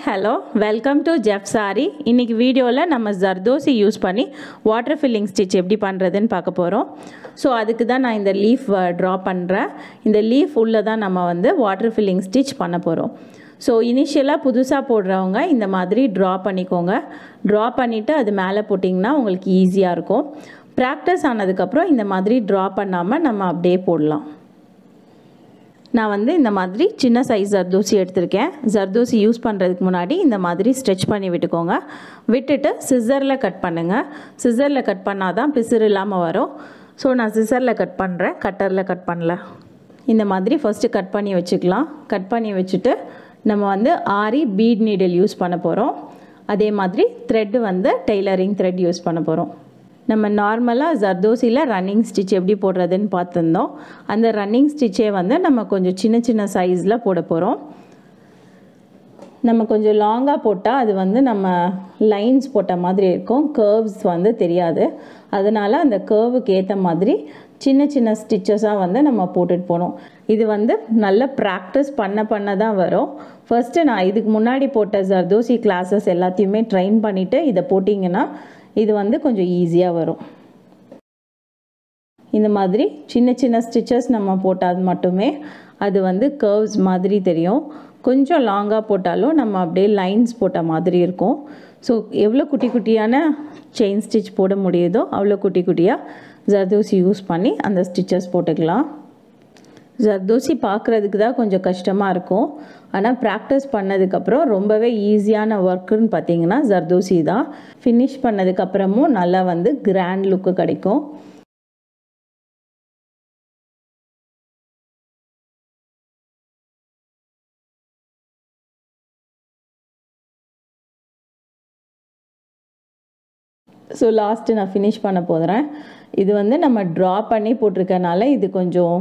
hello, welcome to Jeff Sari. இன்னைக்கு வீடியோல நம்ம ஜர்தோசி யூஸ் பண்ணி வாட்டர் ஃபில்லிங் ஸ்டிட்ச் எப்படி பண்றதுன்னு பார்க்க போறோம். சோ அதுக்கு தான் நான் இந்த லீஃப் டிரா பண்றேன். இந்த லீஃப் உள்ள தான் நம்ம வந்து வாட்டர் ஃபில்லிங் ஸ்டிட்ச் பண்ண போறோம். ஸோ இனிஷியலாக புதுசாக போடுறவங்க இந்த மாதிரி ட்ரா பண்ணிக்கோங்க. ட்ரா பண்ணிவிட்டு அது மேலே போட்டிங்கன்னா உங்களுக்கு ஈஸியாக இருக்கும். ப்ராக்டிஸ் ஆனதுக்கப்புறம் இந்த மாதிரி ட்ரா பண்ணாமல் நம்ம அப்படியே போடலாம். நான் வந்து இந்த மாதிரி சின்ன சைஸ் ஜர்தோசி எடுத்திருக்கேன். ஜர்தோசி யூஸ் பண்ணுறதுக்கு முன்னாடி இந்த மாதிரி ஸ்ட்ரெச் பண்ணி விட்டுக்கோங்க. விட்டுட்டு சிசரில் கட் பண்ணுங்கள். சிசரில் கட் பண்ணால் தான் பிசுறு இல்லாமல் வரும். ஸோ நான் சிசரில் கட் பண்ணுறேன், கட்டரில் கட் பண்ணல. இந்த மாதிரி ஃபஸ்ட்டு கட் பண்ணி வச்சுக்கலாம். கட் பண்ணி வச்சுட்டு நம்ம வந்து ஆரி பீட் நீடில் யூஸ் பண்ண போகிறோம். அதே மாதிரி த்ரெட்டு வந்து டெய்லரிங் த்ரெட் யூஸ் பண்ண போகிறோம். நம்ம நார்மலாக ஜர்தோசியில் ரன்னிங் ஸ்டிச் எப்படி போடுறதுன்னு பார்த்துருந்தோம். அந்த ரன்னிங் ஸ்டிச்சே வந்து நம்ம கொஞ்சம் சின்ன சின்ன சைஸில் போட போகிறோம். நம்ம கொஞ்சம் லாங்காக போட்டால் அது வந்து நம்ம லைன்ஸ் போட்ட மாதிரி இருக்கும், கர்வ்ஸ் வந்து தெரியாது. அதனால் அந்த கர்வுக்கு ஏற்ற மாதிரி சின்ன சின்ன ஸ்டிச்சஸாக வந்து நம்ம போட்டுட்டு போகணும். இது வந்து நல்ல ப்ராக்டிஸ் பண்ண தான் வரும். ஃபஸ்ட்டு நான் இதுக்கு முன்னாடி போட்ட ஜர்தோசி கிளாஸஸ் எல்லாத்தையுமே ட்ரைன் பண்ணிவிட்டு இதை போட்டிங்கன்னா இது வந்து கொஞ்சம் ஈஸியாக வரும். இந்த மாதிரி சின்ன சின்ன ஸ்டிச்சஸ் நம்ம போட்டால் மட்டுமே அது வந்து கர்வ்ஸ் மாதிரி தெரியும். கொஞ்சம் லாங்காக போட்டாலும் நம்ம அப்படியே லைன்ஸ் போட்ட மாதிரி இருக்கும். ஸோ எவ்வளோ குட்டி குட்டியான செயின் ஸ்டிச் போட முடியுதோ அவ்வளோ குட்டி குட்டியாக ஜர்தோசி யூஸ் பண்ணி அந்த ஸ்டிச்சஸ் போட்டுக்கலாம். ஜர்தோசி பார்க்குறதுக்கு தான் கொஞ்சம் கஷ்டமாக இருக்கும். ஆனால் ப்ராக்டிஸ் பண்ணதுக்கப்புறம் ரொம்பவே ஈஸியான ஒர்க்குன்னு பார்த்தீங்கன்னா ஜர்தோசி தான். ஃபினிஷ் பண்ணதுக்கப்புறமும் நல்லா வந்து கிராண்ட் லுக்கு கிடைக்கும். ஸோ லாஸ்ட்டு நான் ஃபினிஷ் பண்ண போகிறேன். இது வந்து நம்ம ட்ரா பண்ணி போட்டிருக்கனால இது கொஞ்சம்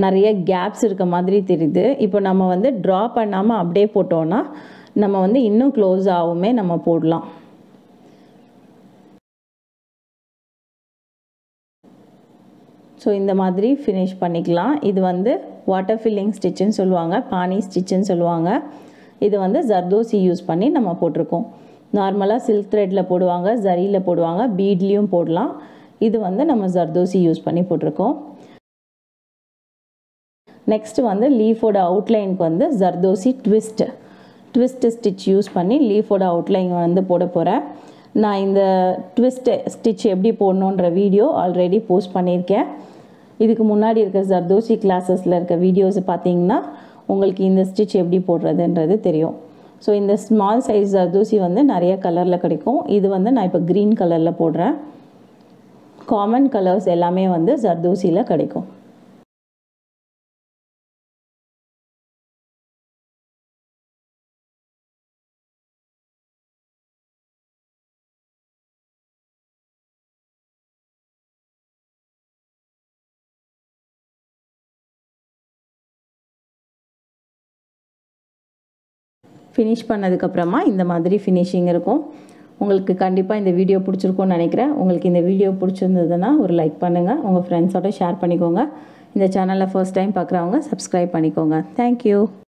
நிறைய கேப்ஸ் இருக்க மாதிரி தெரியுது. இப்போ நம்ம வந்து ட்ரா பண்ணாமல் அப்படியே போட்டோன்னா நம்ம வந்து இன்னும் க்ளோஸ் ஆகுமே நம்ம போடலாம். ஸோ இந்த மாதிரி ஃபினிஷ் பண்ணிக்கலாம். இது வந்து வாட்டர் ஃபில்லிங் ஸ்டிச்சுன்னு சொல்லுவாங்க, பானி ஸ்டிச்சுன்னு சொல்லுவாங்க. இது வந்து ஜர்தோசி யூஸ் பண்ணி நம்ம போட்டிருக்கோம். நார்மலாக சில்க் த்ரெட்டில் போடுவாங்க, ஜரியில் போடுவாங்க, பீட்லேயும் போடலாம். இது வந்து நம்ம ஜர்தோசி யூஸ் பண்ணி போட்டிருக்கோம். நெக்ஸ்ட் வந்து லீஃபோட அவுட்லைனுக்கு வந்து ஜர்தோசி ட்விஸ்ட் ஸ்டிச் யூஸ் பண்ணி லீஃபோட அவுட்லைன் வந்து போட போகிறேன். நான் இந்த ட்விஸ்ட் ஸ்டிச் எப்படி போடணுன்ற வீடியோ ஆல்ரெடி போஸ்ட் பண்ணியிருக்கேன். இதுக்கு முன்னாடி இருக்க ஜர்தோசி கிளாஸஸில் இருக்க வீடியோஸ் பார்த்தீங்கன்னா உங்களுக்கு இந்த ஸ்டிச் எப்படி போடுறதுன்றது தெரியும். ஸோ இந்த ஸ்மால் சைஸ் ஜர்தோசி வந்து நிறைய கலரில் கிடைக்கும். இது வந்து நான் இப்போ க்ரீன் கலரில் போடுறேன். காமன் கலர்ஸ் எல்லாமே வந்து ஜர்தோசியில் கிடைக்கும். ஃபினிஷ் பண்ணதுக்கப்புறமா இந்த மாதிரி ஃபினிஷிங் இருக்கும். உங்களுக்கு கண்டிப்பாக இந்த வீடியோ பிடிச்சிருக்கும்னு நினைக்கிறேன். உங்களுக்கு இந்த வீடியோ பிடிச்சிருந்ததுன்னா ஒரு லைக் பண்ணுங்கள், உங்கள் ஃப்ரெண்ட்ஸோட ஷேர் பண்ணிக்கோங்க. இந்த சேனலில் ஃபர்ஸ்ட் டைம் பார்க்குறவங்க சப்ஸ்கிரைப் பண்ணிக்கோங்க. தேங்க்யூ.